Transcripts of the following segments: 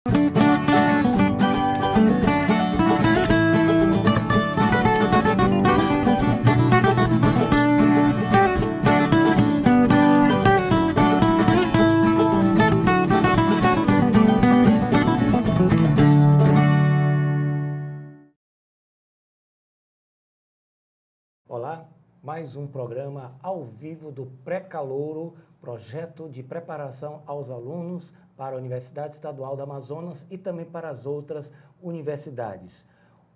Olá, mais um programa ao vivo do Pré-Calouro, projeto de preparação aos alunos para a Universidade Estadual do Amazonas e também para as outras universidades.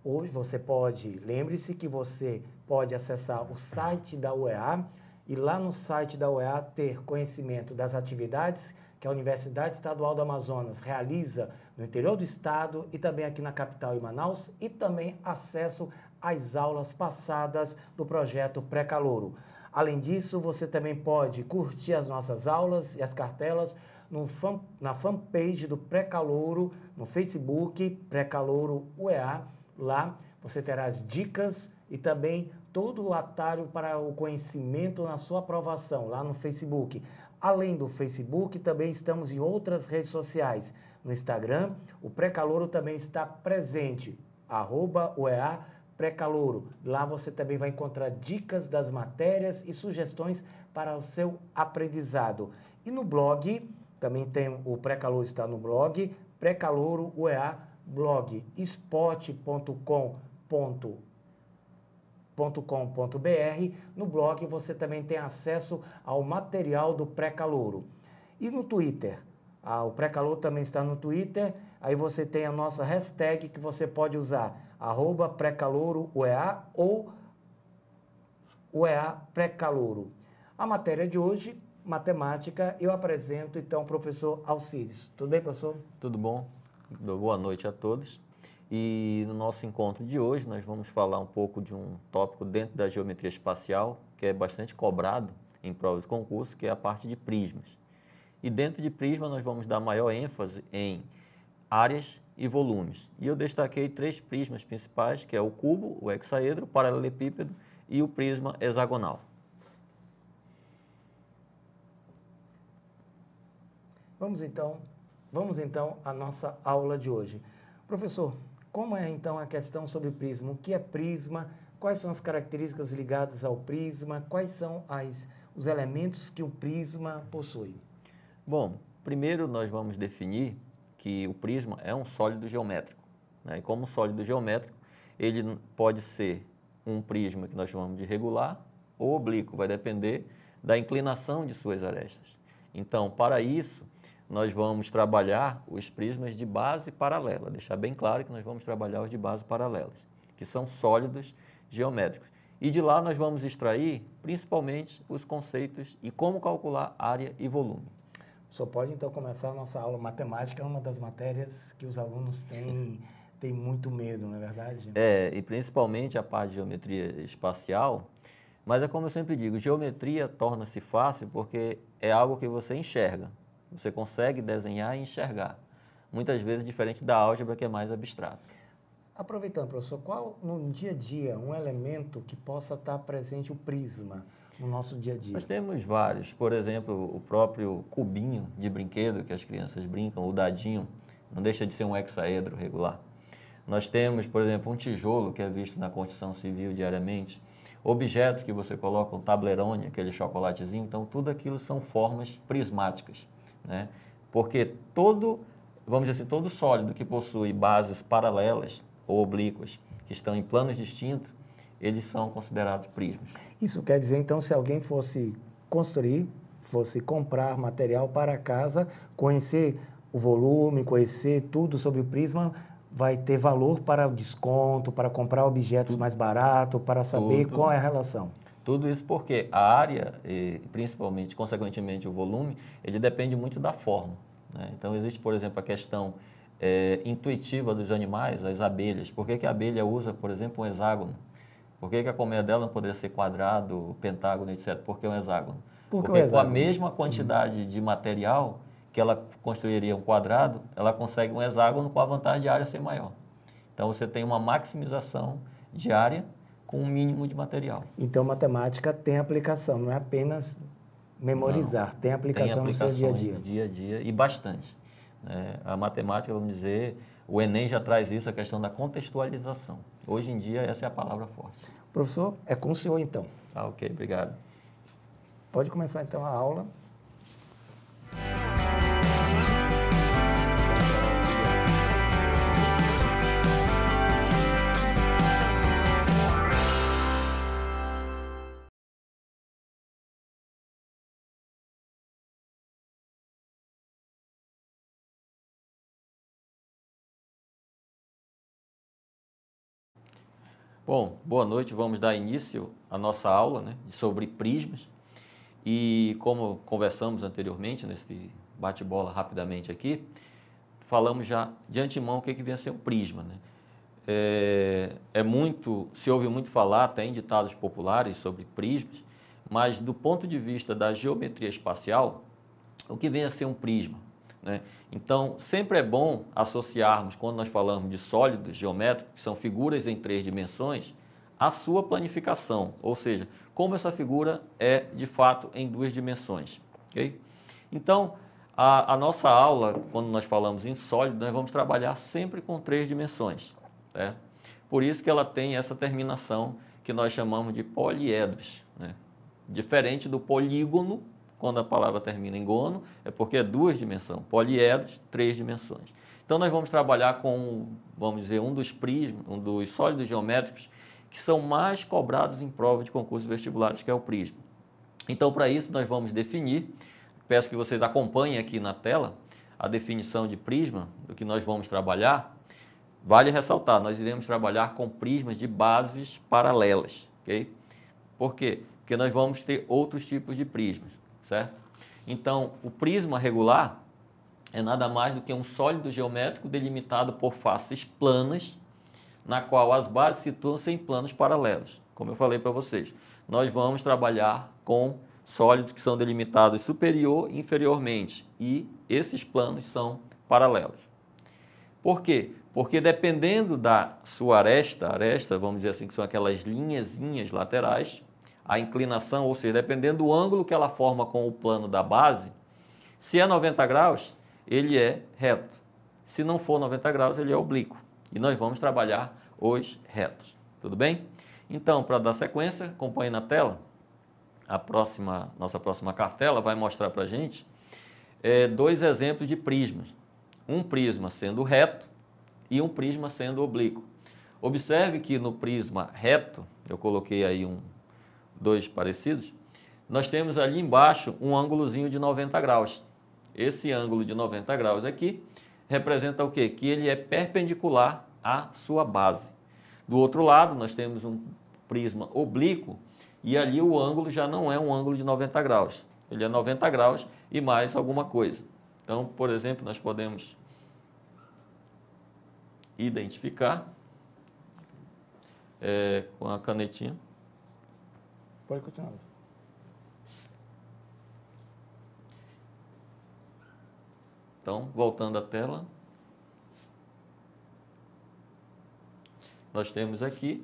Hoje lembre-se que você pode acessar o site da UEA e lá no site da UEA ter conhecimento das atividades que a Universidade Estadual do Amazonas realiza no interior do estado e também aqui na capital em Manaus e também acesso às aulas passadas do projeto Pré-Calouro. Além disso, você também pode curtir as nossas aulas e as cartelas na fanpage do Pré-Calouro, no Facebook, Pré-Calouro UEA. Lá você terá as dicas e também todo o atalho para o conhecimento na sua aprovação, lá no Facebook. Além do Facebook, também estamos em outras redes sociais. No Instagram, o Pré-Calouro também está presente, @UEA Pré-Calouro. Lá você também vai encontrar dicas das matérias e sugestões para o seu aprendizado. E no blog, também tem o Pré-Calouro está no blog, Pré-Calouro UEA blogspot.com.br. No blog você também tem acesso ao material do Pré-Calouro. E no Twitter, o Pré-Calouro também está no Twitter, aí você tem a nossa hashtag que você pode usar, @Pré-Calouro-UEA ou UEA Pré-Calouro. A matéria de hoje, matemática, eu apresento então o professor Alcides. Tudo bem, professor? Tudo bom? Boa noite a todos. E no nosso encontro de hoje nós vamos falar um pouco de um tópico dentro da geometria espacial, que é bastante cobrado em provas de concurso, que é a parte de prismas. E dentro de prisma nós vamos dar maior ênfase em áreas e volumes. E eu destaquei 3 prismas principais, que é o cubo, o hexaedro, o paralelepípedo e o prisma hexagonal. Vamos então à nossa aula de hoje. Professor, como é então a questão sobre prisma? O que é prisma? Quais são as características ligadas ao prisma? Quais são os elementos que o prisma possui? Bom, primeiro nós vamos definir que o prisma é um sólido geométrico, né? E como sólido geométrico, ele pode ser um prisma que nós chamamos de regular ou oblíquo, vai depender da inclinação de suas arestas. Então, para isso, nós vamos trabalhar os prismas de base paralela, deixar bem claro que nós vamos trabalhar os de base paralelas, que são sólidos geométricos. E de lá nós vamos extrair, principalmente, os conceitos e como calcular área e volume. Só pode então começar a nossa aula. Matemática é uma das matérias que os alunos têm muito medo, não é verdade? E principalmente a parte de geometria espacial, mas é como eu sempre digo, geometria torna-se fácil porque é algo que você enxerga, você consegue desenhar e enxergar, muitas vezes diferente da álgebra que é mais abstrata. Aproveitando, professor, qual no dia a dia um elemento que possa estar presente o prisma no nosso dia a dia? Nós temos vários, por exemplo, o próprio cubinho de brinquedo que as crianças brincam, o dadinho, não deixa de ser um hexaedro regular. Nós temos, por exemplo, um tijolo que é visto na construção civil diariamente, objetos que você coloca, um Toblerone, aquele chocolatezinho, então tudo aquilo são formas prismáticas, né? Porque vamos dizer assim, todo sólido que possui bases paralelas ou oblíquas, que estão em planos distintos, eles são considerados prismas. Isso quer dizer, então, se alguém fosse comprar material para casa, conhecer o volume, conhecer tudo sobre o prisma, vai ter valor para o desconto, para comprar objetos mais baratos, para saber qual é a relação. Tudo isso porque a área, e principalmente, consequentemente, o volume, ele depende muito da forma, né? Então, existe, por exemplo, a questão intuitiva dos animais, as abelhas. Por que a abelha usa, por exemplo, um hexágono? Por que a colmeia dela não poderia ser quadrado, pentágono, etc.? Por que um hexágono? Porque com a mesma quantidade de material que ela construiria um quadrado, ela consegue um hexágono com a vantagem de área ser maior. Então, você tem uma maximização de área com um mínimo de material. Então, matemática tem aplicação, não é apenas memorizar, tem aplicação no seu dia a dia. Dia a dia e bastante. A matemática, vamos dizer, o Enem já traz isso, a questão da contextualização. Hoje em dia, essa é a palavra forte. Professor, é com o senhor então. Ah, ok, obrigado. Pode começar então a aula. Bom, boa noite. Vamos dar início à nossa aula, né, sobre prismas. E como conversamos anteriormente, nesse bate-bola rapidamente aqui, falamos já de antemão o que vem a ser um prisma, né? Se ouve muito falar, até em ditados populares sobre prismas, mas do ponto de vista da geometria espacial, o que vem a ser um prisma, né? Então, sempre é bom associarmos, quando nós falamos de sólidos geométricos, que são figuras em 3 dimensões, a sua planificação, ou seja, como essa figura é de fato em 2 dimensões. Okay? Então, a nossa aula, quando nós falamos em sólido, nós vamos trabalhar sempre com 3 dimensões. Né? Por isso que ela tem essa terminação que nós chamamos de poliedros, né? Diferente do polígono, quando a palavra termina em gono, é porque é 2 dimensões. Poliedros, 3 dimensões. Então, nós vamos trabalhar com, vamos dizer, um dos sólidos geométricos que são mais cobrados em prova de concursos vestibulares, que é o prisma. Então, para isso, nós vamos definir, peço que vocês acompanhem aqui na tela, a definição de prisma, do que nós vamos trabalhar. Vale ressaltar, nós iremos trabalhar com prismas de bases paralelas, ok? Por quê? Porque nós vamos ter outros tipos de prismas, certo? Então, o prisma regular é nada mais do que um sólido geométrico delimitado por faces planas, na qual as bases situam-se em planos paralelos. Como eu falei para vocês, nós vamos trabalhar com sólidos que são delimitados superior e inferiormente, e esses planos são paralelos. Por quê? Porque dependendo da sua aresta, vamos dizer assim, que são aquelas linhazinhas laterais, a inclinação, ou seja, dependendo do ângulo que ela forma com o plano da base, se é 90 graus, ele é reto. Se não for 90 graus, ele é oblíquo. E nós vamos trabalhar os retos. Tudo bem? Então, para dar sequência, acompanhe na tela. Nossa próxima cartela vai mostrar para a gente 2 exemplos de prismas. Um prisma sendo reto e um prisma sendo oblíquo. Observe que no prisma reto, eu coloquei aí 2 parecidos, nós temos ali embaixo um ângulozinho de 90 graus. Esse ângulo de 90 graus aqui representa o quê? Que ele é perpendicular à sua base. Do outro lado, nós temos um prisma oblíquo e ali o ângulo já não é um ângulo de 90 graus. Ele é 90 graus e mais alguma coisa. Então, por exemplo, nós podemos identificar com a canetinha. Pode continuar. Então, voltando à tela, nós temos aqui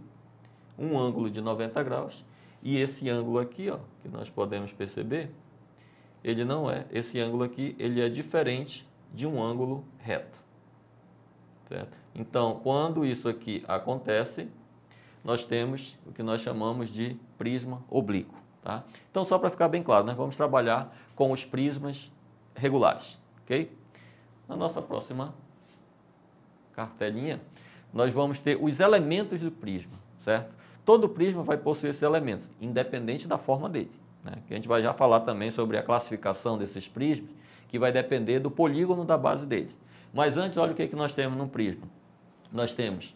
um ângulo de 90 graus e esse ângulo aqui, ó, que nós podemos perceber, esse ângulo aqui, ele é diferente de um ângulo reto. Certo? Então, quando isso aqui acontece, nós temos o que nós chamamos de prisma oblíquo. Tá? Então, só para ficar bem claro, nós vamos trabalhar com os prismas regulares. Ok? Na nossa próxima cartelinha, nós vamos ter os elementos do prisma, certo? Todo prisma vai possuir esses elementos, independente da forma dele. Né? Que a gente vai já falar também sobre a classificação desses prismas, que vai depender do polígono da base dele. Mas antes, olha o que nós temos no prisma. Nós temos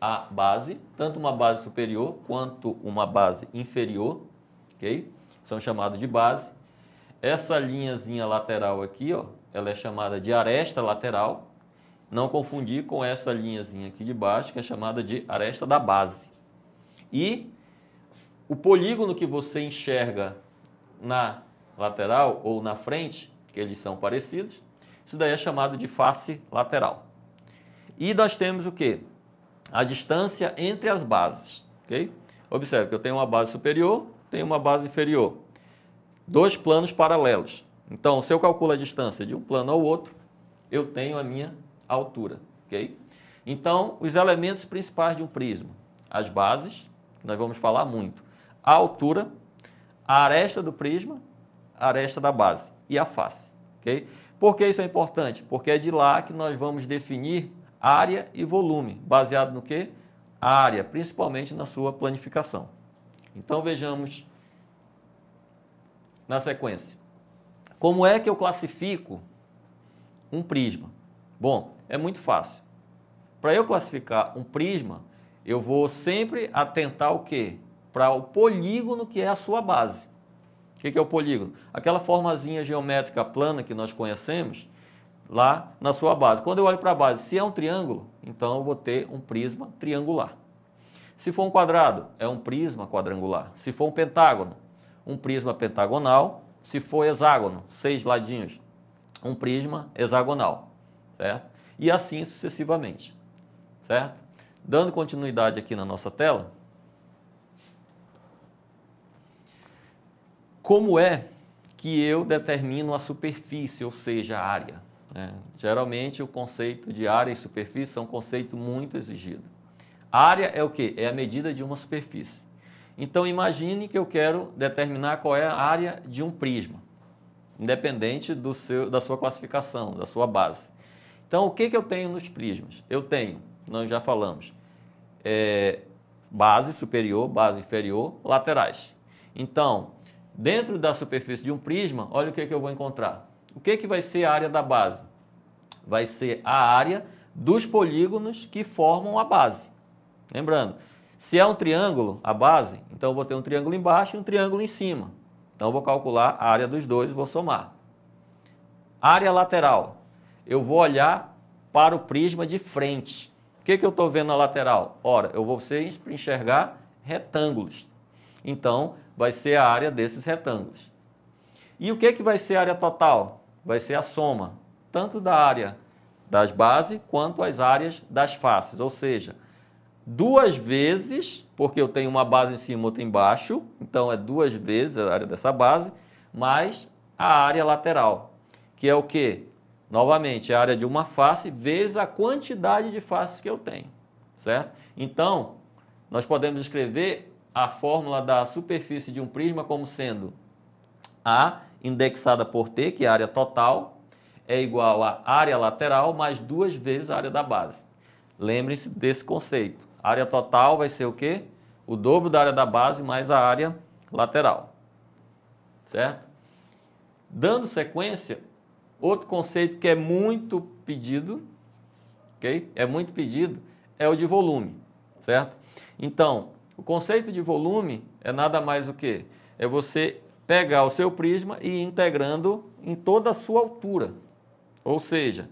a base, tanto uma base superior quanto uma base inferior, ok? São chamados de base. Essa linhazinha lateral aqui, ó, ela é chamada de aresta lateral. Não confundir com essa linhazinha aqui de baixo, que é chamada de aresta da base. E o polígono que você enxerga na lateral ou na frente, que eles são parecidos, isso daí é chamado de face lateral. E nós temos o quê? A distância entre as bases. Okay? Observe que eu tenho uma base superior, tenho uma base inferior. 2 planos paralelos. Então, se eu calculo a distância de um plano ao outro, eu tenho a minha altura, ok? Então, os elementos principais de um prisma, as bases, que nós vamos falar muito, a altura, a aresta do prisma, a aresta da base e a face, ok? Por que isso é importante? Porque é de lá que nós vamos definir área e volume, baseado no quê? A área, principalmente na sua planificação. Então, vejamos na sequência. Como é que eu classifico um prisma? Bom, é muito fácil. Para eu classificar um prisma, eu vou sempre atentar o quê? Para o polígono que é a sua base. O que é o polígono? Aquela formazinha geométrica plana que nós conhecemos lá na sua base. Quando eu olho para a base, se é um triângulo, então eu vou ter um prisma triangular. Se for um quadrado, é um prisma quadrangular. Se for um pentágono, um prisma pentagonal. Se for hexágono, 6 ladinhos, um prisma hexagonal, certo? E assim sucessivamente, certo? Dando continuidade aqui na nossa tela, como é que eu determino a superfície, ou seja, a área? Geralmente o conceito de área e superfície é um conceito muito exigido. Área é o quê? É a medida de uma superfície. Então imagine que eu quero determinar qual é a área de um prisma, independente da sua classificação, da sua base. Então o que eu tenho nos prismas? Eu tenho, nós já falamos, base superior, base inferior, laterais. Então, dentro da superfície de um prisma, olha o que eu vou encontrar. O que vai ser a área da base? Vai ser a área dos polígonos que formam a base. Lembrando, se é um triângulo, a base, então eu vou ter um triângulo embaixo e um triângulo em cima. Então eu vou calcular a área dos dois e vou somar. Área lateral, eu vou olhar para o prisma de frente. O que eu estou vendo na lateral? Ora, eu vou sempre enxergar retângulos. Então, vai ser a área desses retângulos. E o que vai ser a área total? Vai ser a soma, tanto da área das bases quanto as áreas das faces. Ou seja, 2 vezes, porque eu tenho uma base em cima e outra embaixo, então é 2 vezes a área dessa base, mais a área lateral, que é o quê? Novamente, a área de uma face vezes a quantidade de faces que eu tenho, certo? Então, nós podemos escrever a fórmula da superfície de um prisma como sendo A indexada por T, que é a área total, é igual a área lateral mais 2 vezes a área da base. Lembre-se desse conceito. A área total vai ser o quê? O dobro da área da base mais a área lateral, certo? Dando sequência, outro conceito que é muito pedido, ok? É muito pedido, é o de volume, certo? Então, o conceito de volume é nada mais o quê? É você pegar o seu prisma e ir integrando em toda a sua altura. Ou seja,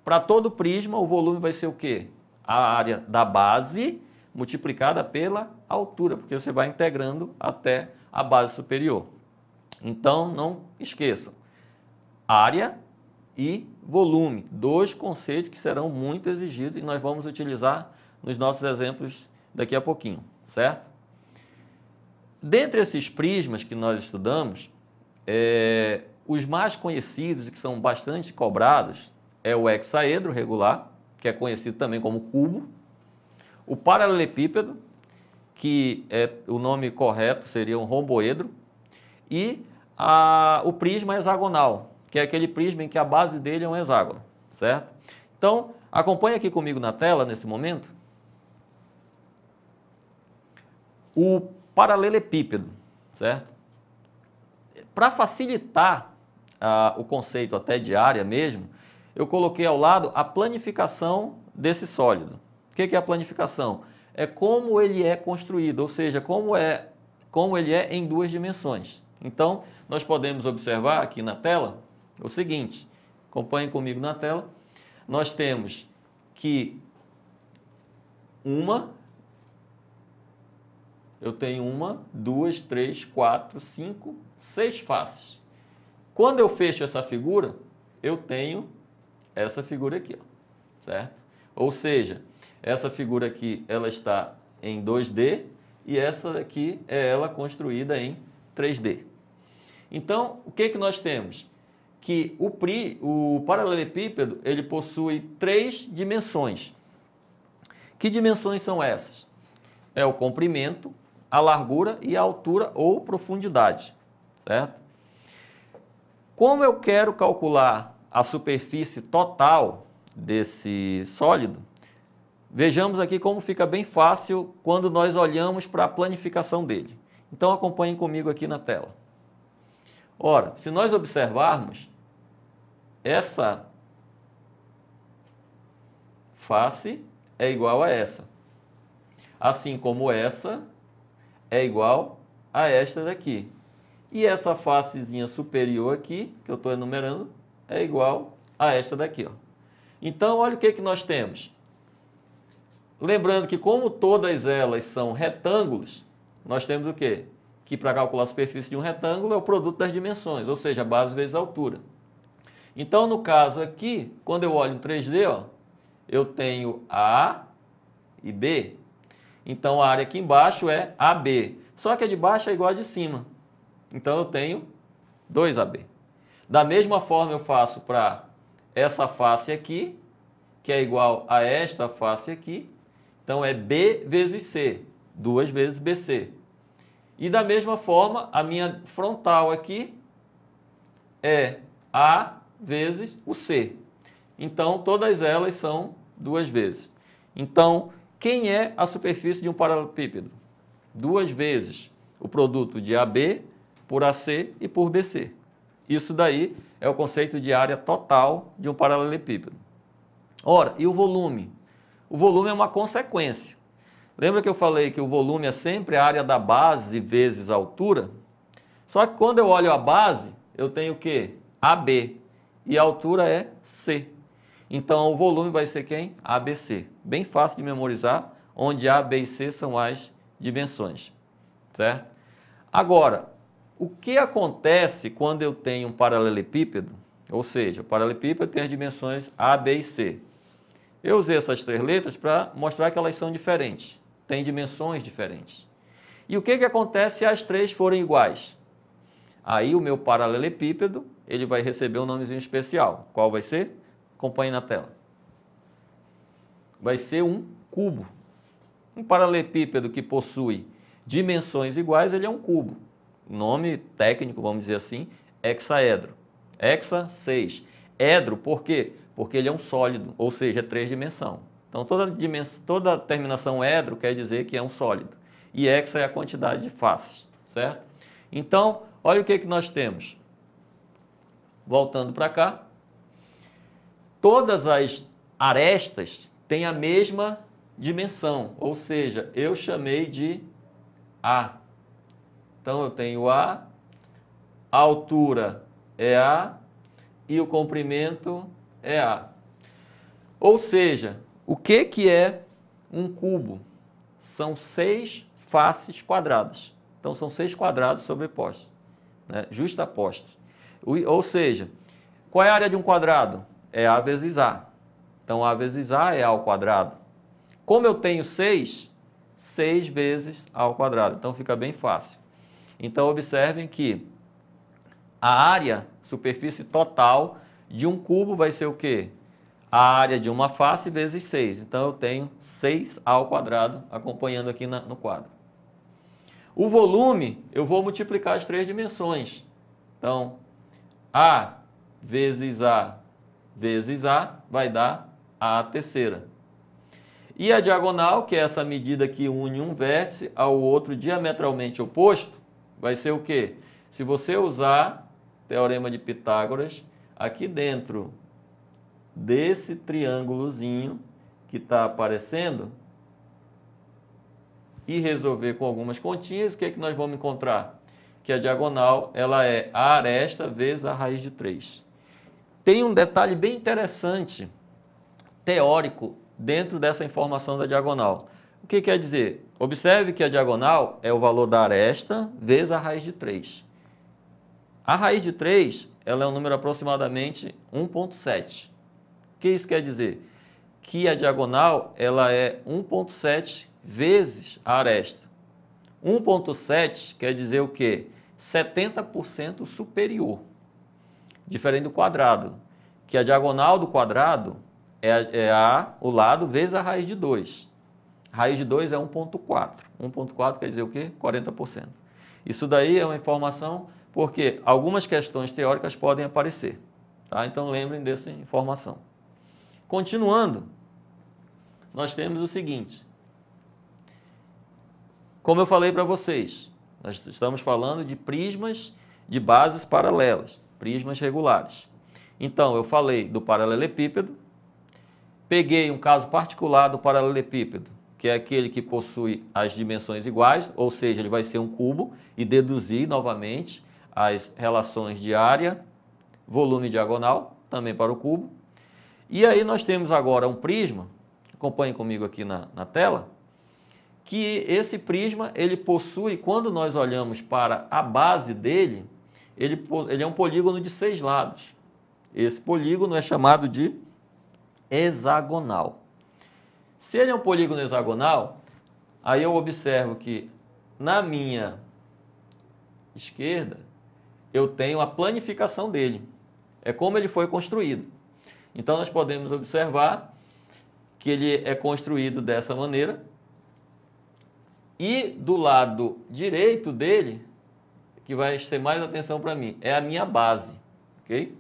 para todo prisma o volume vai ser o quê? A área da base multiplicada pela altura, porque você vai integrando até a base superior. Então, não esqueçam, área e volume, 2 conceitos que serão muito exigidos e nós vamos utilizar nos nossos exemplos daqui a pouquinho, certo? Dentre esses prismas que nós estudamos, os mais conhecidos e que são bastante cobrados é o hexaedro regular, que é conhecido também como cubo, o paralelepípedo, que o nome correto seria um romboedro, e o prisma hexagonal, que é aquele prisma em que a base dele é um hexágono, certo? Então, acompanhe aqui comigo na tela, nesse momento, o paralelepípedo, certo? Para facilitar o conceito até de área mesmo, eu coloquei ao lado a planificação desse sólido. O que é a planificação? É como ele é construído, ou seja, como ele é em 2 dimensões. Então, nós podemos observar aqui na tela o seguinte, acompanhem comigo na tela, nós temos que eu tenho 1, 2, 3, 4, 5, 6 faces. Quando eu fecho essa figura, eu tenho essa figura aqui, ó, certo? Ou seja, essa figura aqui, ela está em 2D e essa aqui é ela construída em 3D. Então, o que nós temos? que o paralelepípedo ele possui 3 dimensões. Que dimensões são essas? É o comprimento, a largura e a altura ou profundidade, certo? Como eu quero calcular a superfície total desse sólido, vejamos aqui como fica bem fácil quando nós olhamos para a planificação dele. Então acompanhem comigo aqui na tela. Ora, se nós observarmos, essa face é igual a essa, assim como essa é igual a esta daqui. E essa facezinha superior aqui, que eu estou enumerando, é igual a esta daqui, ó. Então, olha o que nós temos. Lembrando que como todas elas são retângulos, nós temos o quê? Que para calcular a superfície de um retângulo é o produto das dimensões, ou seja, a base vezes a altura. Então, no caso aqui, quando eu olho em 3D, ó, eu tenho A e B. Então, a área aqui embaixo é AB. Só que a de baixo é igual a de cima. Então, eu tenho 2AB. Da mesma forma, eu faço para essa face aqui, que é igual a esta face aqui. Então, é B vezes C, 2 vezes BC. E da mesma forma, a minha frontal aqui é A vezes o C. Então, todas elas são 2 vezes. Então, quem é a superfície de um paralelepípedo? 2 vezes o produto de AB por AC e por BC. Isso daí é o conceito de área total de um paralelepípedo. Ora, e o volume? O volume é uma consequência. Lembra que eu falei que o volume é sempre a área da base vezes a altura? Só que quando eu olho a base, eu tenho o quê? AB. E a altura é C. Então, o volume vai ser quem? ABC. Bem fácil de memorizar, onde A, B e C são as dimensões. Certo? Agora, o que acontece quando eu tenho um paralelepípedo? Ou seja, o paralelepípedo tem as dimensões A, B e C. Eu usei essas 3 letras para mostrar que elas são diferentes. Têm dimensões diferentes. E o que acontece se as 3 forem iguais? Aí o meu paralelepípedo ele vai receber um nomezinho especial. Qual vai ser? Acompanhe na tela. Vai ser um cubo. Um paralelepípedo que possui dimensões iguais, ele é um cubo. O nome técnico, vamos dizer assim, hexaedro. Hexa, 6. Edro, por quê? Porque ele é um sólido, ou seja, é 3 dimensões. Então, toda terminação edro quer dizer que é um sólido. E hexa é a quantidade de faces, certo? Então, olha o que nós temos. Voltando para cá. Todas as arestas têm a mesma dimensão, ou seja, eu chamei de A. Então, eu tenho A altura é A e o comprimento é A. Ou seja, o que é um cubo? São 6 faces quadradas. Então, são 6 quadrados sobrepostos, né? Justapostos. Ou seja, qual é a área de um quadrado? É A vezes A. Então, A vezes A é A ao quadrado. Como eu tenho 6, 6 vezes A ao quadrado. Então, fica bem fácil. Então, observem que a área, superfície total de um cubo vai ser o quê? A área de uma face vezes 6. Então, eu tenho 6A ao quadrado, acompanhando aqui no quadro. O volume, eu vou multiplicar as 3 dimensões. Então, A vezes A vezes A vai dar A terceira. E a diagonal, que é essa medida que une um vértice ao outro diametralmente oposto, vai ser o quê? Se você usar Teorema de Pitágoras, aqui dentro desse triângulozinho que está aparecendo, e resolver com algumas continhas, o que nós vamos encontrar? Que a diagonal ela é a aresta vezes a raiz de 3. Tem um detalhe bem interessante, teórico, dentro dessa informação da diagonal. O que quer dizer? Observe que a diagonal é o valor da aresta vezes a raiz de 3. A raiz de 3 ela é um número aproximadamente 1,7. O que isso quer dizer? Que a diagonal ela é 1,7 vezes a aresta. 1,7 quer dizer o quê? 70% superior. diferente do quadrado, que a diagonal do quadrado é o lado vezes a raiz de 2. Raiz de 2 é 1,4. 1,4 quer dizer o quê? 40%. Isso daí é uma informação porque algumas questões teóricas podem aparecer. Tá? Então lembrem dessa informação. Continuando, nós temos o seguinte. Como eu falei para vocês, nós estamos falando de prismas de bases paralelas, prismas regulares. Então, eu falei do paralelepípedo, peguei um caso particular do paralelepípedo, que é aquele que possui as dimensões iguais, ou seja, ele vai ser um cubo, e deduzi novamente as relações de área, volume e diagonal, também para o cubo. E aí nós temos agora um prisma, acompanhem comigo aqui na tela, que esse prisma, ele possui, quando nós olhamos para a base dele, ele é um polígono de 6 lados. Esse polígono é chamado de hexagonal. Se ele é um polígono hexagonal, aí eu observo que na minha esquerda eu tenho a planificação dele. É como ele foi construído. Então nós podemos observar que ele é construído dessa maneira. E do lado direito dele, que vai ter mais atenção para mim, é a minha base. Ok?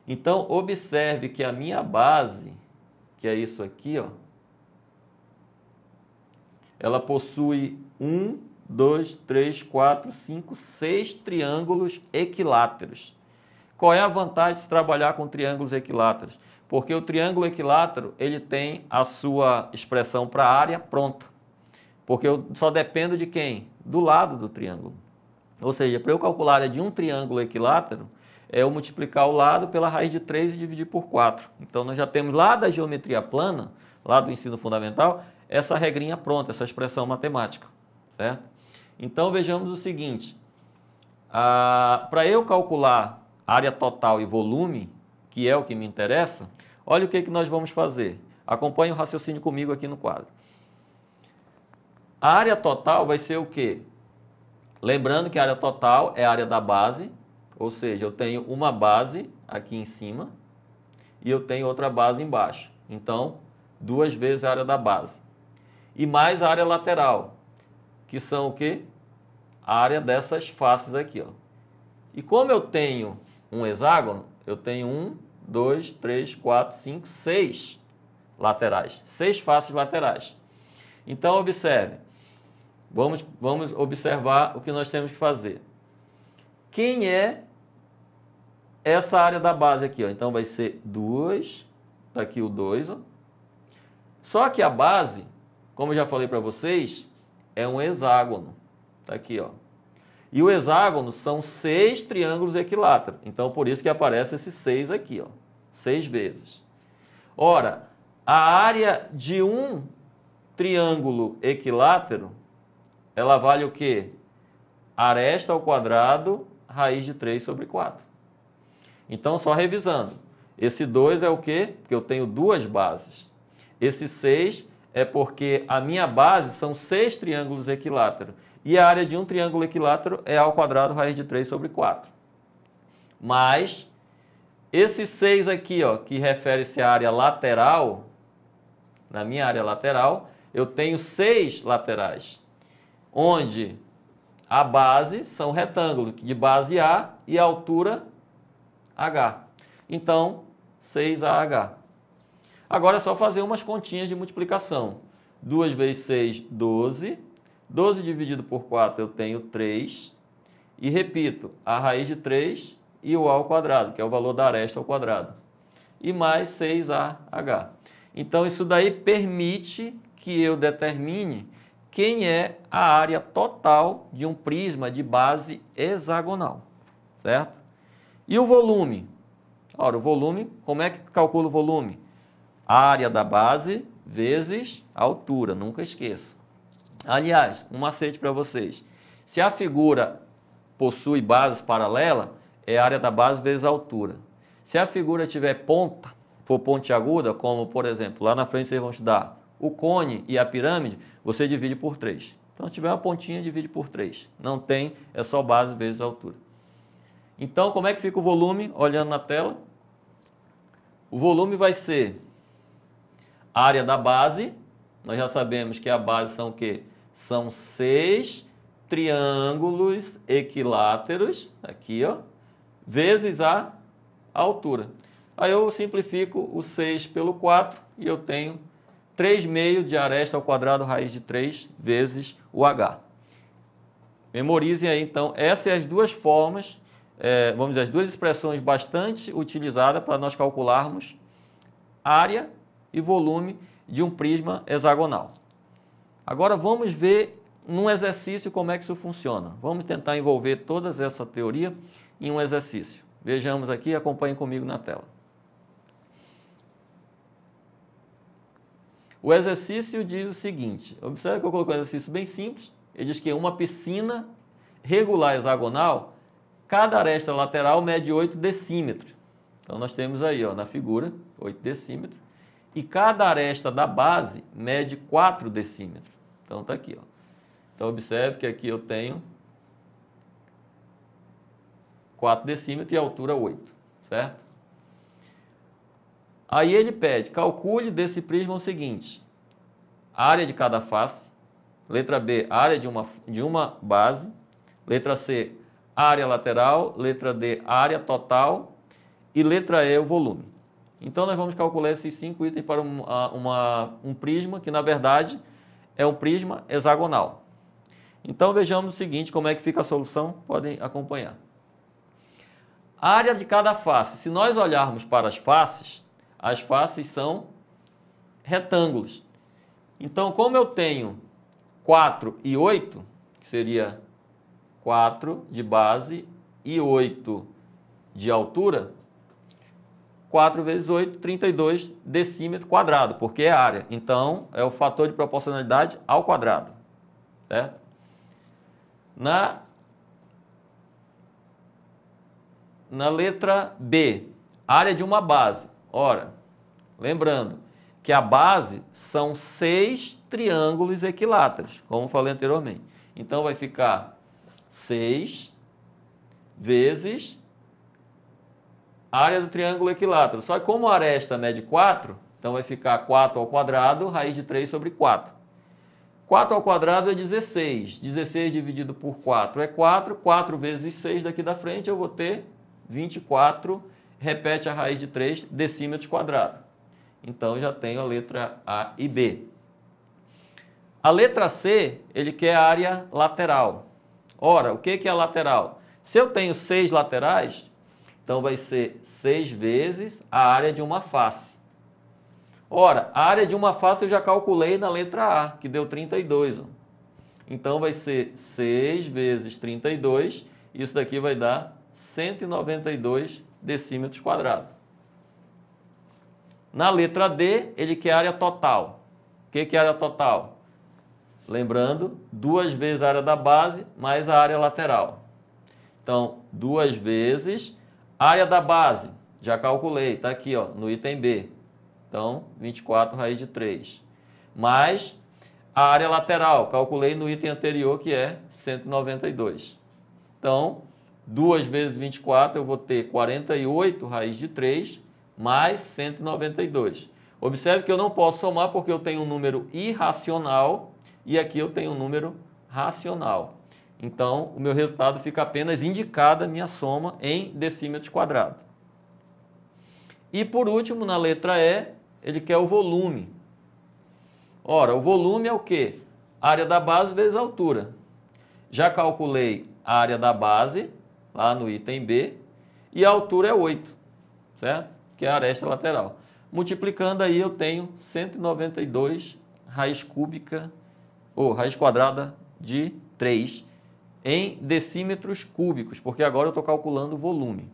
Então observe que a minha base, que é isso aqui, ó, ela possui 1, 2, 3, 4, 5, 6 triângulos equiláteros. Qual é a vantagem de se trabalhar com triângulos equiláteros? Porque o triângulo equilátero ele tem a sua expressão para a área pronta. Porque eu só dependo de quem? Do lado do triângulo. Ou seja, para eu calcular a área de um triângulo equilátero, é eu multiplicar o lado pela raiz de 3 e dividir por 4. Então nós já temos lá da geometria plana, lá do ensino fundamental, essa regrinha pronta, essa expressão matemática, certo? Então vejamos o seguinte, para eu calcular área total e volume, que é o que me interessa, olha o que nós vamos fazer. Acompanhe o raciocínio comigo aqui no quadro. A área total vai ser o quê? Lembrando que a área total é a área da base, ou seja, eu tenho uma base aqui em cima e eu tenho outra base embaixo. Então, 2 vezes a área da base. E mais a área lateral, que são o quê? A área dessas faces aqui, ó. E como eu tenho um hexágono, eu tenho 1, 2, 3, 4, 5, 6 laterais. 6 faces laterais. Então, observe. Vamos observar o que nós temos que fazer. Quem é essa área da base aqui, ó? Então, vai ser 2, está aqui o 2, ó. Só que a base, como eu já falei para vocês, é um hexágono. Está aqui, ó. E o hexágono são 6 triângulos equiláteros. Então, por isso que aparece esse 6 aqui, ó. 6 vezes. Ora, a área de um triângulo equilátero, ela vale o quê? Aresta ao quadrado, raiz de 3 sobre 4. Então, só revisando. Esse 2 é o quê? Porque eu tenho 2 bases. Esse 6 é porque a minha base são 6 triângulos equiláteros. E a área de um triângulo equilátero é ao quadrado, raiz de 3 sobre 4. Mas, esse 6 aqui, ó, que refere-se à área lateral, na minha área lateral, eu tenho 6 laterais, onde a base são retângulos de base A e a altura H. Então, 6AH. Agora é só fazer umas continhas de multiplicação. 2 vezes 6, 12. 12 dividido por 4 eu tenho 3. E repito, a raiz de 3 e o A ao quadrado, que é o valor da aresta ao quadrado. E mais 6AH. Então, isso daí permite que eu determine quem é a área total de um prisma de base hexagonal, certo? E o volume? Ora, o volume, como é que calcula o volume? A área da base vezes a altura, nunca esqueça. Aliás, um macete para vocês. Se a figura possui bases paralelas, é a área da base vezes a altura. Se a figura tiver ponta, for pontiaguda, como por exemplo, lá na frente vocês vão estudar o cone e a pirâmide, você divide por 3. Então, se tiver uma pontinha, divide por 3. Não tem, é só base vezes a altura. Então, como é que fica o volume, olhando na tela? O volume vai ser a área da base. Nós já sabemos que a base são o quê? São 6 triângulos equiláteros, aqui, ó, vezes a altura. Aí eu simplifico o 6 pelo 4 e eu tenho 3/2 de aresta ao quadrado raiz de 3 vezes o H. Memorizem aí, então, essas são as duas formas, vamos dizer, as duas expressões bastante utilizadas para nós calcularmos área e volume de um prisma hexagonal. Agora vamos ver num exercício como é que isso funciona. Vamos tentar envolver toda essa teoria em um exercício. Vejamos aqui, acompanhem comigo na tela. O exercício diz o seguinte, observe que eu coloquei um exercício bem simples. Ele diz que em uma piscina regular hexagonal, cada aresta lateral mede 8 decímetros. Então nós temos aí, ó, na figura 8 decímetros. E cada aresta da base mede 4 decímetros. Então está aqui, ó. Então observe que aqui eu tenho 4 decímetros e a altura 8, certo? Aí ele pede, calcule desse prisma o seguinte, a área de cada face, letra B, a área de uma base, letra C, área lateral, letra D, área total e letra E, o volume. Então nós vamos calcular esses 5 itens para um prisma que na verdade é um prisma hexagonal. Então vejamos o seguinte, como é que fica a solução, podem acompanhar. A área de cada face, se nós olharmos para as faces são retângulos. Então, como eu tenho 4 e 8, que seria 4 de base e 8 de altura, 4 vezes 8, 32 decímetro quadrado, porque é área. Então, é o fator de proporcionalidade ao quadrado. Certo? Na letra B, área de uma base. Ora, lembrando que a base são 6 triângulos equiláteros, como falei anteriormente. Então, vai ficar 6 vezes a área do triângulo equilátero. Só que como a aresta mede 4, então vai ficar 4 ao quadrado, raiz de 3 sobre 4. 4 ao quadrado é 16. 16 dividido por 4 é 4. 4 vezes 6 daqui da frente eu vou ter 24, repete a raiz de 3, decímetros quadrados. Então, já tenho a letra A e B. A letra C, ele quer a área lateral. Ora, o que é a lateral? Se eu tenho 6 laterais, então vai ser 6 vezes a área de uma face. Ora, a área de uma face eu já calculei na letra A, que deu 32. Então, vai ser 6 vezes 32, isso daqui vai dar 192 decímetros quadrados. Na letra D, ele quer a área total. O que é a área total? Lembrando, 2 vezes a área da base mais a área lateral. Então, 2 vezes a área da base. Já calculei, está aqui, ó, no item B. Então, 24 raiz de 3. Mais a área lateral. Calculei no item anterior, que é 192. Então, 2 vezes 24, eu vou ter 48 raiz de 3 mais 192. Observe que eu não posso somar porque eu tenho um número irracional e aqui eu tenho um número racional. Então, o meu resultado fica apenas indicada a minha soma em decímetros quadrados. E por último, na letra E, ele quer o volume. Ora, o volume é o quê? Área da base vezes a altura. Já calculei a área da base, lá no item B, e a altura é 8, certo? Que é a aresta lateral. Multiplicando aí eu tenho 192 raiz cúbica, ou raiz quadrada de 3 em decímetros cúbicos, porque agora eu estou calculando o volume.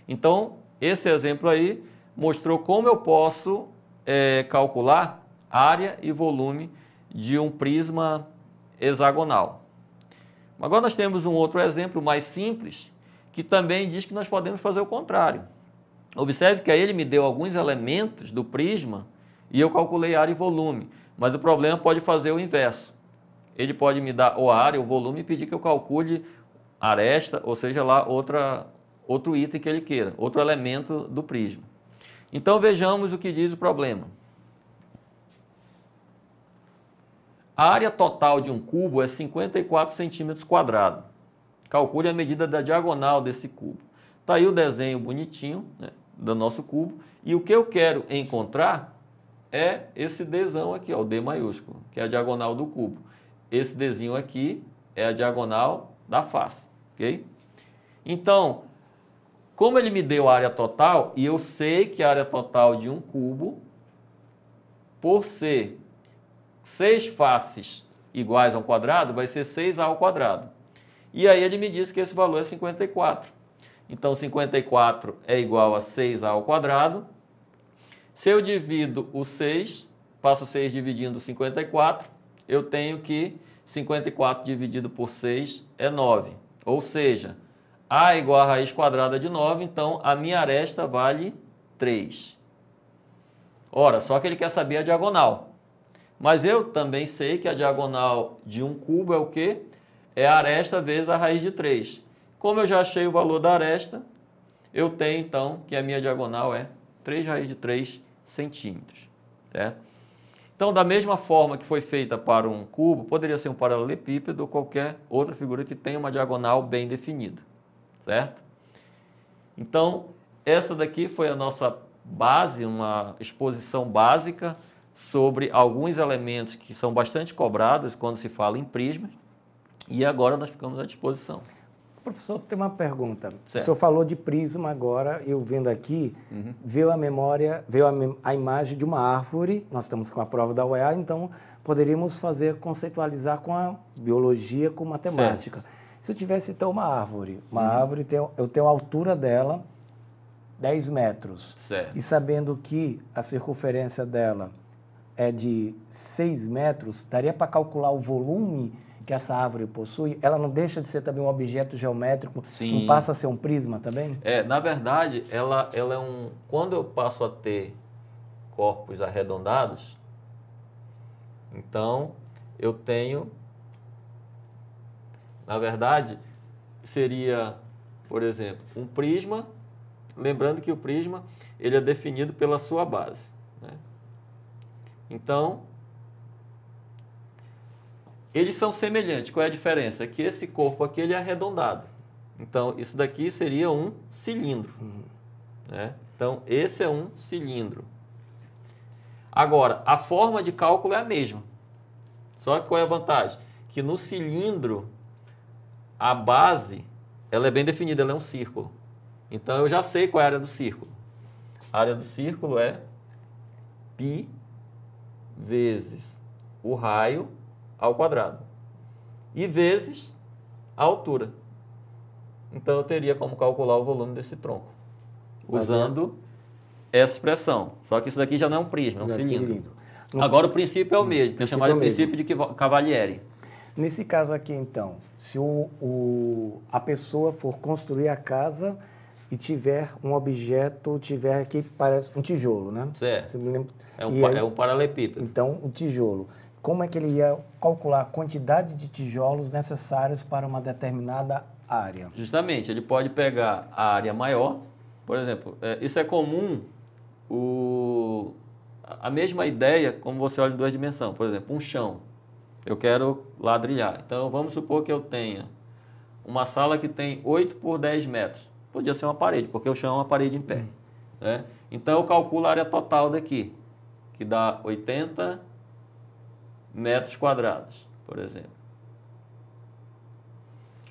Então, esse exemplo aí mostrou como eu posso calcular área e volume de um prisma hexagonal. Agora nós temos um outro exemplo mais simples, que também diz que nós podemos fazer o contrário. Observe que aí ele me deu alguns elementos do prisma e eu calculei área e volume. Mas o problema pode fazer o inverso. Ele pode me dar ou a área ou o volume e pedir que eu calcule a aresta, ou seja lá, outro item que ele queira, outro elemento do prisma. Então vejamos o que diz o problema. A área total de um cubo é 54 centímetros quadrados. Calcule a medida da diagonal desse cubo. Está aí o desenho bonitinho, né, do nosso cubo. E o que eu quero encontrar é esse Dzão aqui, ó, o D maiúsculo, que é a diagonal do cubo. Esse Dzinho aqui é a diagonal da face, ok? Então, como ele me deu a área total, e eu sei que a área total de um cubo, por ser 6 faces iguais ao quadrado, vai ser 6A ao quadrado. E aí ele me disse que esse valor é 54. Então, 54 é igual a 6A ao quadrado. Se eu divido o 6, passo 6 dividindo 54, eu tenho que 54 dividido por 6 é 9. Ou seja, A é igual a raiz quadrada de 9, então a minha aresta vale 3. Ora, só que ele quer saber a diagonal. Mas eu também sei que a diagonal de um cubo é o quê? É a aresta vezes a raiz de 3. Como eu já achei o valor da aresta, eu tenho então que a minha diagonal é 3 raiz de 3 centímetros. Certo? Então, da mesma forma que foi feita para um cubo, poderia ser um paralelepípedo ou qualquer outra figura que tenha uma diagonal bem definida. Certo? Então, essa daqui foi a nossa base, uma exposição básica sobre alguns elementos que são bastante cobrados quando se fala em prismas. E agora nós ficamos à disposição. Professor, tem uma pergunta. Certo. O senhor falou de prisma agora, eu vendo aqui, veio a memória, veio a imagem de uma árvore, nós estamos com a prova da UEA, então poderíamos conceitualizar com a biologia, com matemática. Certo. Se eu tivesse então uma árvore, eu tenho a altura dela 10 metros, certo. E sabendo que a circunferência dela é de 6 metros, daria para calcular o volume que essa árvore possui? Ela não deixa de ser também um objeto geométrico? Sim. Não passa a ser um prisma também? Na verdade, ela é um... Quando eu passo a ter corpos arredondados, então eu tenho... Na verdade, seria, por exemplo, um prisma, lembrando que o prisma ele é definido pela sua base, né? Então, eles são semelhantes. Qual é a diferença? É que esse corpo aqui ele é arredondado. Então, isso daqui seria um cilindro. Né? Então, esse é um cilindro. Agora, a forma de cálculo é a mesma. Só que qual é a vantagem? Que no cilindro, a base ela é bem definida, ela é um círculo. Então, eu já sei qual é a área do círculo. A área do círculo é π vezes o raio ao quadrado e vezes a altura. Então, eu teria como calcular o volume desse tronco usando essa expressão. Só que isso daqui já não é um prisma, é um cilindro. Agora, o princípio é o mesmo, é chamado de princípio de Cavalieri. Nesse caso aqui, então, se a pessoa for construir a casa e tiver um objeto, tiver aqui, parece um tijolo, né? Certo. É um paralelepípedo. Então, o tijolo. Como é que ele ia calcular a quantidade de tijolos necessários para uma determinada área? Justamente, ele pode pegar a área maior, por exemplo, isso é comum, a mesma ideia como você olha em 2 dimensões, por exemplo, um chão, eu quero ladrilhar, então vamos supor que eu tenha uma sala que tem 8 por 10 metros, podia ser uma parede, porque o chão é uma parede em pé, né? Então eu calculo a área total daqui, que dá 80 metros quadrados, por exemplo.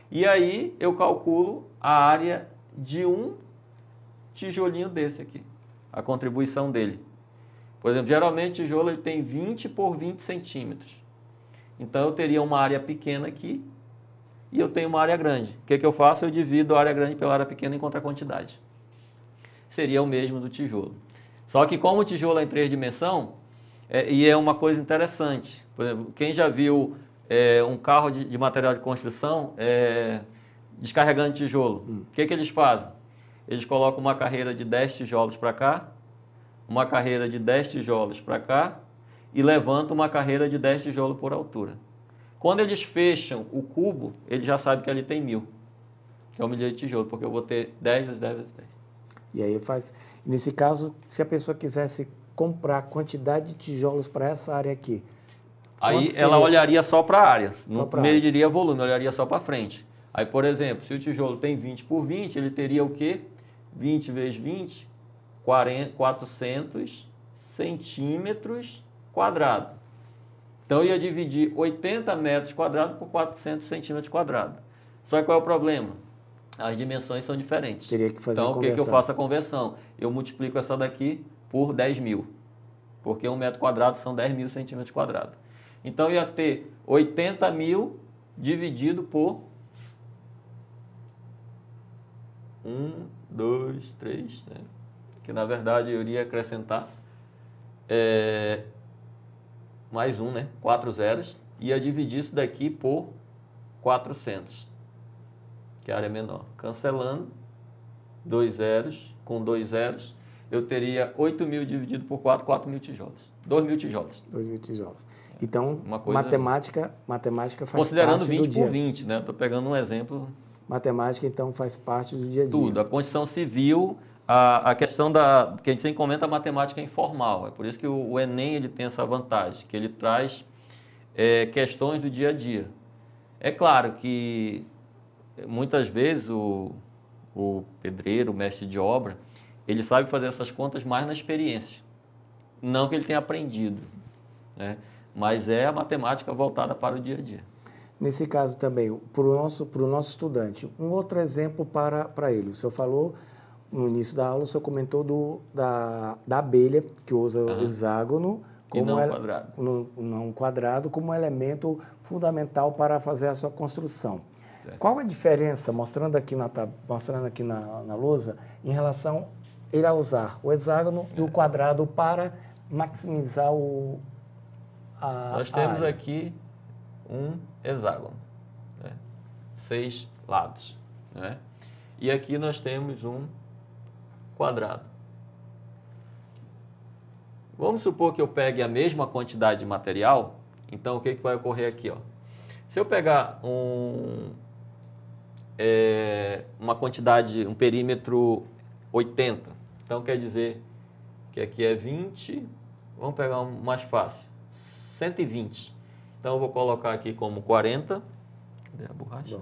E aí eu calculo a área de um tijolinho desse aqui, a contribuição dele. Por exemplo, geralmente o tijolo ele tem 20 por 20 centímetros. Então eu teria uma área pequena aqui e eu tenho uma área grande. O que eu faço? Eu divido a área grande pela área pequena e encontro a quantidade. Seria o mesmo do tijolo. Só que como o tijolo é em 3 dimensões, e é uma coisa interessante. Por exemplo, quem já viu um carro de material de construção descarregando tijolo, o que eles fazem? Eles colocam uma carreira de 10 tijolos para cá, uma carreira de 10 tijolos para cá e levantam uma carreira de 10 tijolos por altura. Quando eles fecham o cubo, ele já sabe que ali tem 1000. que é uma medida de tijolo, porque eu vou ter 10 vezes 10 vezes 10. E aí nesse caso, se a pessoa quisesse comprar quantidade de tijolos para essa área aqui, Aí quanto ela seria? olharia só para a área, Só não pra área. mediria volume, olharia só para frente. Aí, por exemplo, se o tijolo tem 20 por 20, ele teria o quê? 20 vezes 20, 400 centímetros quadrados. Então, eu ia dividir 80 metros quadrados por 400 centímetros quadrados. Só que qual é o problema? As dimensões são diferentes. Teria que fazer a então, o que eu conversão. faço a conversão? Eu multiplico essa daqui por 10 mil. Porque 1 metro quadrado são 10 mil centímetros quadrados. Então, eu ia ter 80 mil dividido por 1, 2, 3, né? Que na verdade eu iria acrescentar mais um, né? 4 zeros. Ia dividir isso daqui por 400, que é a área menor. Cancelando, 2 zeros, com 2 zeros, eu teria 8 mil dividido por 4, 4 mil tijolos. 2 mil tijolos. 2 mil tijolos. Então, Uma coisa- matemática faz Considerando parte 20 do dia. por 20, né? Estou pegando um exemplo. Matemática, então, faz parte do dia a dia. Tudo. A construção civil, a questão da... que a gente sempre comenta a matemática informal. É por isso que o Enem ele tem essa vantagem, que ele traz questões do dia a dia. É claro que muitas vezes o pedreiro, o mestre de obra, ele sabe fazer essas contas mais na experiência. Não que ele tenha aprendido, né? Mas é a matemática voltada para o dia a dia. Nesse caso também, para o nosso estudante, um outro exemplo para ele. O senhor falou, no início da aula, o senhor comentou da abelha, que usa o hexágono E não quadrado. não quadrado, como elemento fundamental para fazer a sua construção. Certo. Qual a diferença, mostrando aqui na lousa, em relação a ele a usar o hexágono e o quadrado para maximizar Nós temos aqui um hexágono, né? 6 lados, né? E aqui nós temos um quadrado. Vamos supor que eu pegue a mesma quantidade de material. Então, o que vai ocorrer aqui, ó? Se eu pegar uma quantidade, um perímetro 80, então quer dizer que aqui é 20, vamos pegar um mais fácil, 120. Então, eu vou colocar aqui como 40. Cadê a borracha?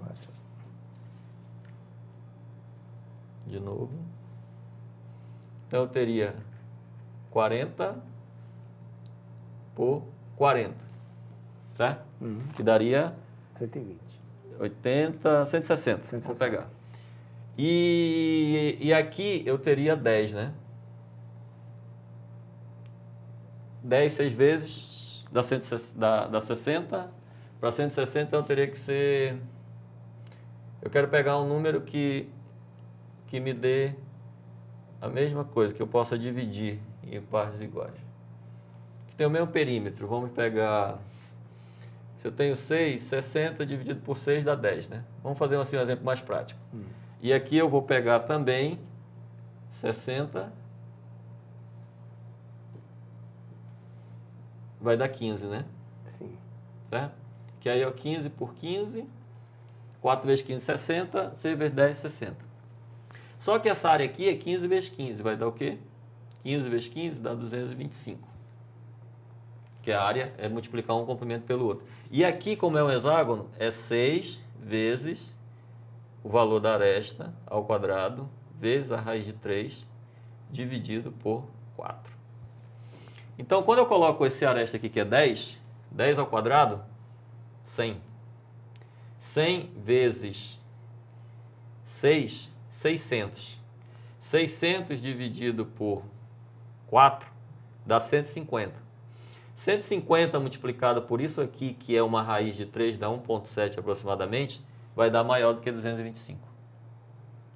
De novo. Então, eu teria 40 por 40, certo? Que daria 120. 80, 160. Vamos pegar. E aqui eu teria 10, né? 10 6 vezes dá 60. Para 160 então teria que ser... Eu quero pegar um número que me dê a mesma coisa, que eu possa dividir em partes iguais. Que tem o mesmo perímetro. Vamos pegar... Se eu tenho 6, 60 dividido por 6 dá 10, né? Vamos fazer assim um exemplo mais prático. E aqui eu vou pegar também 60. Vai dar 15, né? Sim. Certo? Que aí é 15 por 15. 4 vezes 15, 60. 6 vezes 10, 60. Só que essa área aqui é 15 vezes 15. Vai dar o quê? 15 vezes 15 dá 225. Que a área é multiplicar um comprimento pelo outro. E aqui, como é um hexágono, é 6 vezes o valor da aresta ao quadrado, vezes a raiz de 3, dividido por 4. Então, quando eu coloco esse aresta aqui, que é 10, 10 ao quadrado, 100. 100 vezes 6, 600. 600 dividido por 4 dá 150. 150 multiplicado por isso aqui, que é uma raiz de 3, dá 1,7 aproximadamente, vai dar maior do que 225.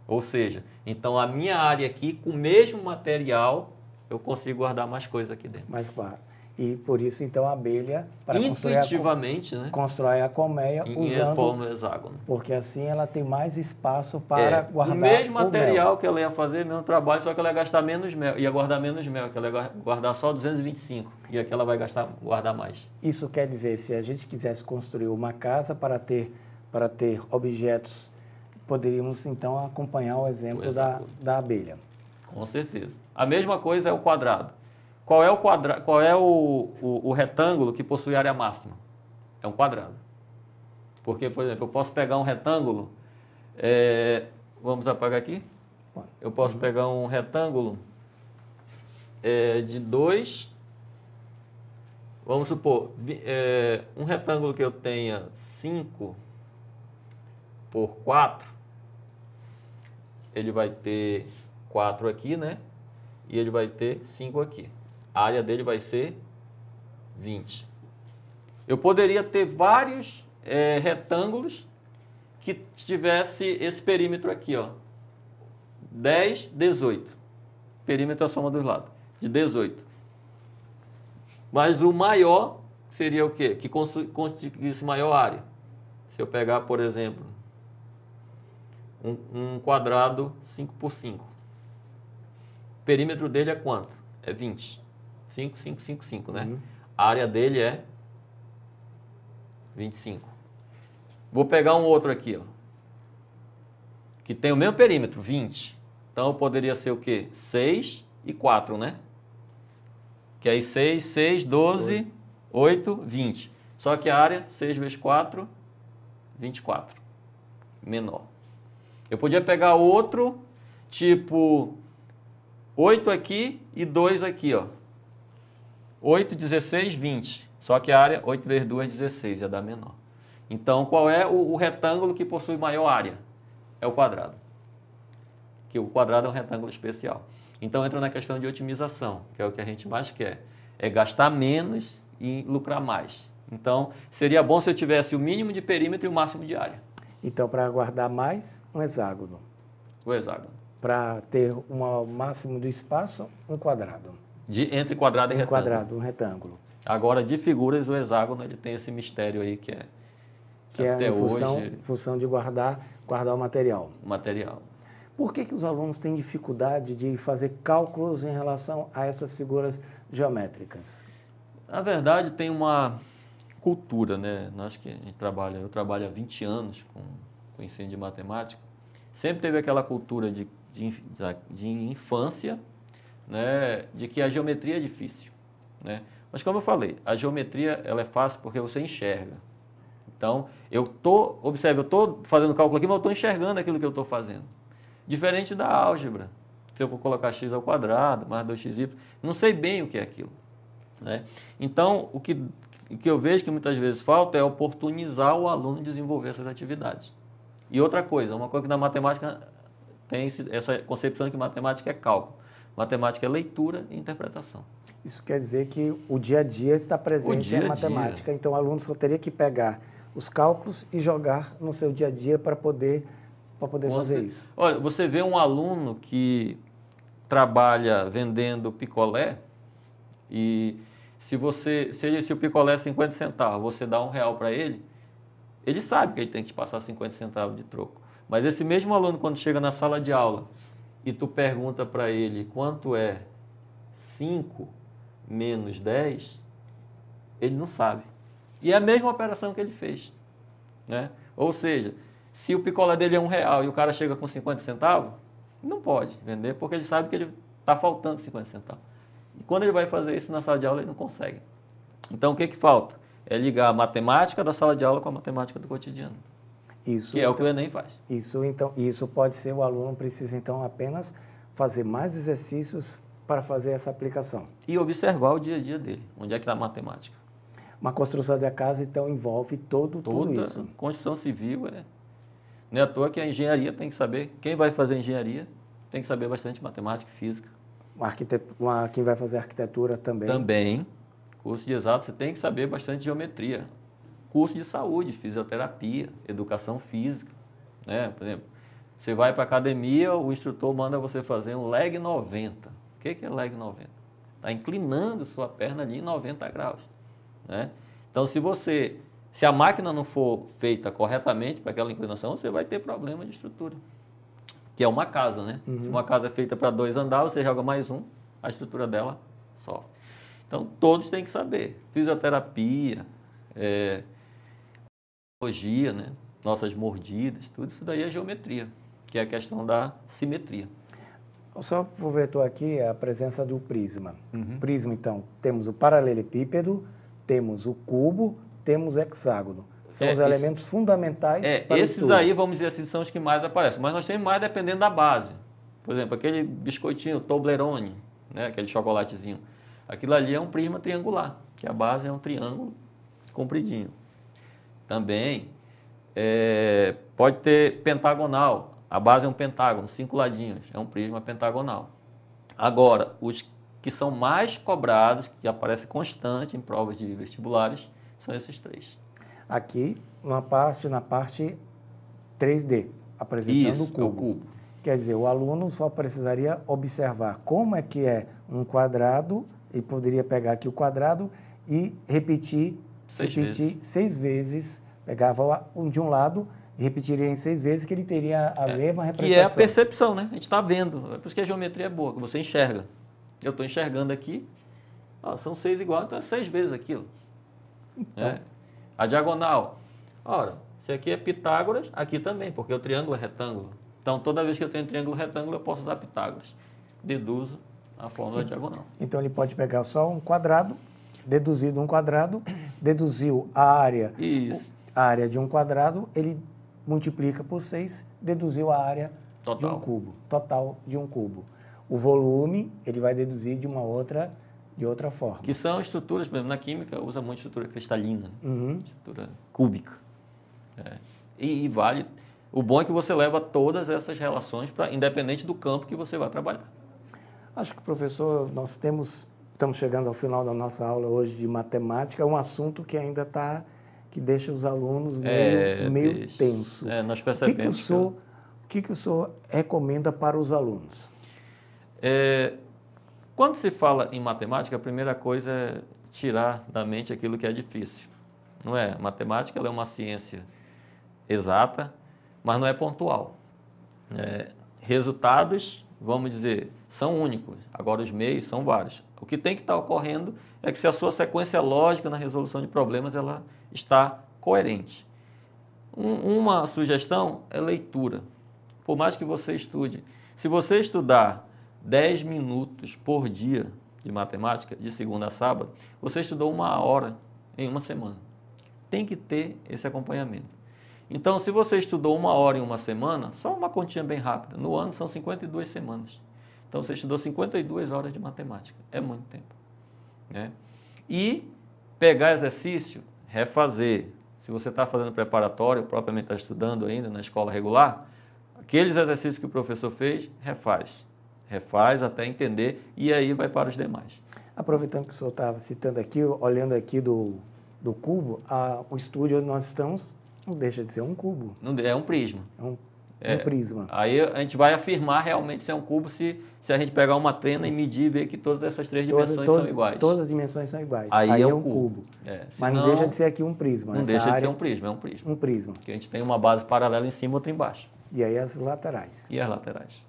Ou seja, então a minha área aqui, com o mesmo material, eu consigo guardar mais coisa aqui dentro. Mais claro. E por isso, então, a abelha, para intuitivamente, né? constrói a colmeia usando forma hexágono. Porque assim ela tem mais espaço para guardar o mesmo material mel. que ela ia fazer, mesmo trabalho, só que ela ia gastar menos mel, ia guardar menos mel, que ela ia guardar só 225, e aqui ela vai guardar mais. Isso quer dizer, se a gente quisesse construir uma casa para ter objetos poderíamos então acompanhar o exemplo da abelha. Com certeza. A mesma coisa é o quadrado. Qual é o retângulo que possui área máxima? É um quadrado. Porque, por exemplo, eu posso pegar um retângulo, vamos apagar aqui? Eu posso pegar um retângulo de 2, vamos supor, um retângulo que eu tenha 5 por 4, ele vai ter 4 aqui, né? E ele vai ter 5 aqui. A área dele vai ser 20. Eu poderia ter vários retângulos que tivesse esse perímetro aqui, ó. 10, 18. Perímetro é a soma dos lados. De 18. Mas o maior seria o quê? Que constituísse maior área. Se eu pegar, por exemplo, um quadrado 5 por 5. O perímetro dele é quanto? É 20. 5, 5, 5, 5, né? A área dele é 25. Vou pegar um outro aqui, ó, que tem o mesmo perímetro, 20. Então, poderia ser o quê? 6 e 4, né? Que aí 6, 6, 12, 8, 20. Só que a área, 6 vezes 4, 24. Menor. Eu podia pegar outro, tipo 8 aqui e 2 aqui, ó. 8, 16, 20. Só que a área, 8 vezes 2, 16, ia dar menor. Então, qual é o retângulo que possui maior área? É o quadrado. Que o quadrado é um retângulo especial. Então, entra na questão de otimização, que é o que a gente mais quer. É gastar menos e lucrar mais. Então, seria bom se eu tivesse o mínimo de perímetro e o máximo de área. Então, para guardar mais, um hexágono. O hexágono. Para ter o máximo do espaço, um quadrado. Entre quadrado e retângulo. Quadrado, um retângulo. Agora, de figuras, o hexágono ele tem esse mistério aí que é até em função de guardar o material. Material. Por que os alunos têm dificuldade de fazer cálculos em relação a essas figuras geométricas? Na verdade, tem uma cultura, né? Nós que eu trabalho há 20 anos com ensino de matemática. Sempre teve aquela cultura de infância, né? De que a geometria é difícil, né? Mas como eu falei, a geometria ela é fácil porque você enxerga. Então, eu estou fazendo cálculo aqui, mas eu estou enxergando aquilo que eu estou fazendo. Diferente da álgebra. Se eu for colocar x ao quadrado, mais 2xy, não sei bem o que é aquilo, né? Então, o que eu vejo que muitas vezes falta é oportunizar o aluno desenvolver essas atividades. E outra coisa, uma coisa que na matemática tem essa concepção de que matemática é cálculo. Matemática é leitura e interpretação. Isso quer dizer que o dia a dia está presente em matemática, então o aluno só teria que pegar os cálculos e jogar no seu dia a dia para poder fazer isso. Olha, você vê um aluno que trabalha vendendo picolé e se o picolé é 50 centavos, você dá R$1 para ele, ele sabe que ele tem que te passar 50 centavos de troco. Mas esse mesmo aluno, quando chega na sala de aula e tu pergunta para ele quanto é 5 menos 10, ele não sabe. E é a mesma operação que ele fez, né? Ou seja, se o picolé dele é R$1 e o cara chega com 50 centavos, não pode vender porque ele sabe que ele está faltando 50 centavos. E quando ele vai fazer isso na sala de aula, ele não consegue. Então, o que falta? É ligar a matemática da sala de aula com a matemática do cotidiano. Isso, que é o que o Enem faz. Isso pode ser, o aluno precisa, então, apenas fazer mais exercícios para fazer essa aplicação. E observar o dia a dia dele, onde é que está a matemática. Uma construção da casa, então, envolve tudo isso. Construção civil, não é à toa que a engenharia tem que saber, quem vai fazer engenharia tem que saber bastante matemática e física. Quem vai fazer arquitetura também. Também. Curso de exato, você tem que saber bastante geometria. Curso de saúde, fisioterapia, educação física, né? Por exemplo, você vai para a academia, o instrutor manda você fazer um leg 90. O que é leg 90? Está inclinando sua perna ali em 90 graus, né? Então, se a máquina não for feita corretamente para aquela inclinação, você vai ter problema de estrutura. Que é uma casa, né? Se uma casa é feita para 2 andares, você joga mais um, a estrutura dela sofre. Então, todos têm que saber. Fisioterapia, psicologia, né? nossas mordidas, tudo isso daí é geometria, que é a questão da simetria. O senhor aproveitou aqui a presença do prisma. Prisma, então, temos o paralelepípedo, temos o cubo, temos o hexágono. São os elementos fundamentais para o esses estudo. aí, vamos dizer assim, são os que mais aparecem. Mas nós temos mais dependendo da base. Por exemplo, aquele biscoitinho Toblerone, né, aquele chocolatezinho. Aquilo ali é um prisma triangular, que a base é um triângulo compridinho. Também pode ter pentagonal. A base é um pentágono, 5 ladinhos. É um prisma pentagonal. Agora, os que são mais cobrados, que aparecem constante em provas de vestibulares, são esses 3. Aqui, na parte 3D, apresentando o cubo. É o cubo. Quer dizer, o aluno só precisaria observar como é que é um quadrado, e poderia pegar aqui o quadrado e repetir 6 vezes. Pegava um de um lado e repetiria em 6 vezes, que ele teria a mesma representação. Que é a percepção, né? A gente está vendo. É por isso que a geometria é boa, que você enxerga. Eu estou enxergando aqui, são 6 iguais, então é 6 vezes aquilo. Então. A diagonal. Ora, se aqui é Pitágoras, aqui também, porque o triângulo é retângulo. Então, toda vez que eu tenho triângulo retângulo, eu posso usar Pitágoras. Deduzo a fórmula da diagonal. Então, ele pode pegar só um quadrado, deduzido um quadrado, deduziu a área, a área de um quadrado, ele multiplica por 6, deduziu a área de um cubo, total de um cubo. O volume, ele vai deduzir de outra forma. Que são estruturas, por exemplo, na química usa muito estrutura cristalina, estrutura cúbica. E vale. O bom é que você leva todas essas relações, independente do campo que você vai trabalhar. Acho que, professor, estamos chegando ao final da nossa aula hoje de matemática, um assunto que ainda que deixa os alunos meio tenso. Nós percebemos o que o senhor recomenda para os alunos? Quando se fala em matemática, a primeira coisa é tirar da mente aquilo que é difícil. Não é? A matemática ela é uma ciência exata, mas não é pontual. Resultados, vamos dizer, são únicos. Agora, os meios são vários. O que tem que estar ocorrendo é que se a sua sequência lógica na resolução de problemas ela está coerente. Uma sugestão é leitura. Por mais que você estude, se você estudar 10 minutos por dia de matemática, de segunda a sábado, você estudou 1 hora em uma semana. Tem que ter esse acompanhamento. Então, se você estudou 1 hora em uma semana, só uma continha bem rápida, no ano são 52 semanas. Então, você estudou 52 horas de matemática. É muito tempo. E pegar exercício, refazer. Se você está fazendo preparatório, propriamente está estudando ainda na escola regular, aqueles exercícios que o professor fez, refaz. Refaz até entender e aí vai para os demais. Aproveitando que o senhor estava citando aqui, olhando aqui do cubo, o estúdio onde nós estamos não deixa de ser um cubo. Não, é um prisma. É um prisma. Aí a gente vai afirmar realmente se é um cubo se a gente pegar uma pena e medir e ver que todas essas 3 dimensões são iguais. Todas as dimensões são iguais. Aí é um cubo. Mas não deixa de ser aqui um prisma. Não deixa de ser um prisma, é um prisma. Um prisma. Porque a gente tem uma base paralela em cima e outra embaixo. E aí as laterais. E as laterais.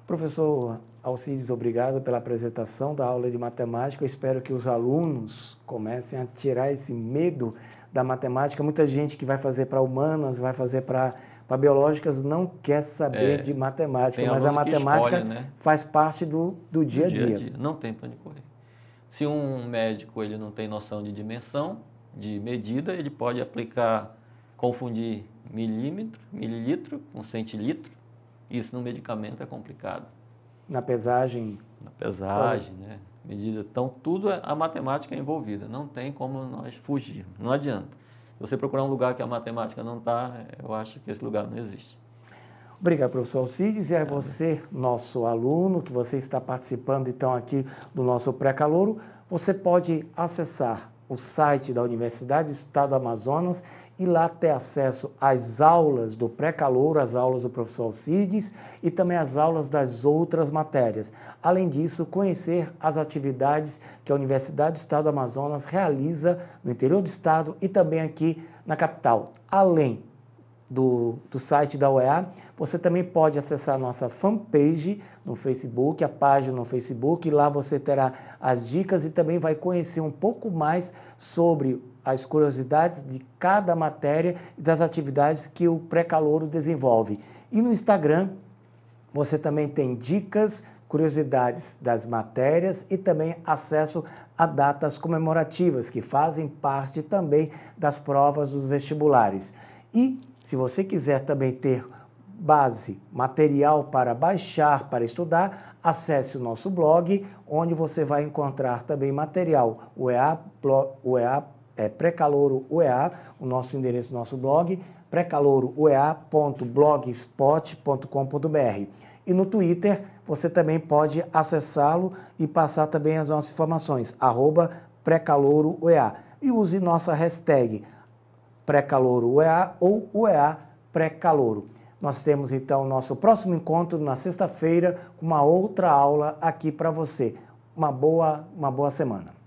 Professor Alcides, obrigado pela apresentação da aula de matemática. Eu espero que os alunos comecem a tirar esse medo da matemática. Muita gente que vai fazer para humanas, vai fazer para biológicas, não quer saber de matemática, mas a matemática faz parte do dia a dia. Não tem para onde correr. Se um médico ele não tem noção de dimensão, de medida, ele pode confundir mililitro com centilitro. Isso no medicamento é complicado. Na pesagem? Na pesagem, né? Medida. Então, a matemática é envolvida. Não tem como nós fugir. Não adianta. Se você procurar um lugar que a matemática não está, eu acho que esse lugar não existe. Obrigado, professor Alcides. E a você, nosso aluno, que você está participando, então, aqui do nosso pré-calouro, você pode acessar o site da Universidade do Estado do Amazonas e lá ter acesso às aulas do pré-calouro, as aulas do professor Alcides e também as aulas das outras matérias. Além disso, conhecer as atividades que a Universidade do Estado do Amazonas realiza no interior do estado e também aqui na capital. Além do site da UEA, você também pode acessar a nossa fanpage no Facebook, a página no Facebook, e lá você terá as dicas e também vai conhecer um pouco mais sobre as curiosidades de cada matéria e das atividades que o pré-calouro desenvolve. E no Instagram, você também tem dicas, curiosidades das matérias e também acesso a datas comemorativas que fazem parte também das provas dos vestibulares. E se você quiser também ter base, material para baixar, para estudar, acesse o nosso blog, onde você vai encontrar também material Pré-Calouro UEA, o nosso endereço do nosso blog, precalouroea.blogspot.com.br. E no Twitter, você também pode acessá-lo e passar também as nossas informações, @precalouroea. E use nossa hashtag pré-calouro-UEA ou UEA pré-calouro. Nós temos então nosso próximo encontro na sexta-feira com uma outra aula aqui para você. Uma boa semana.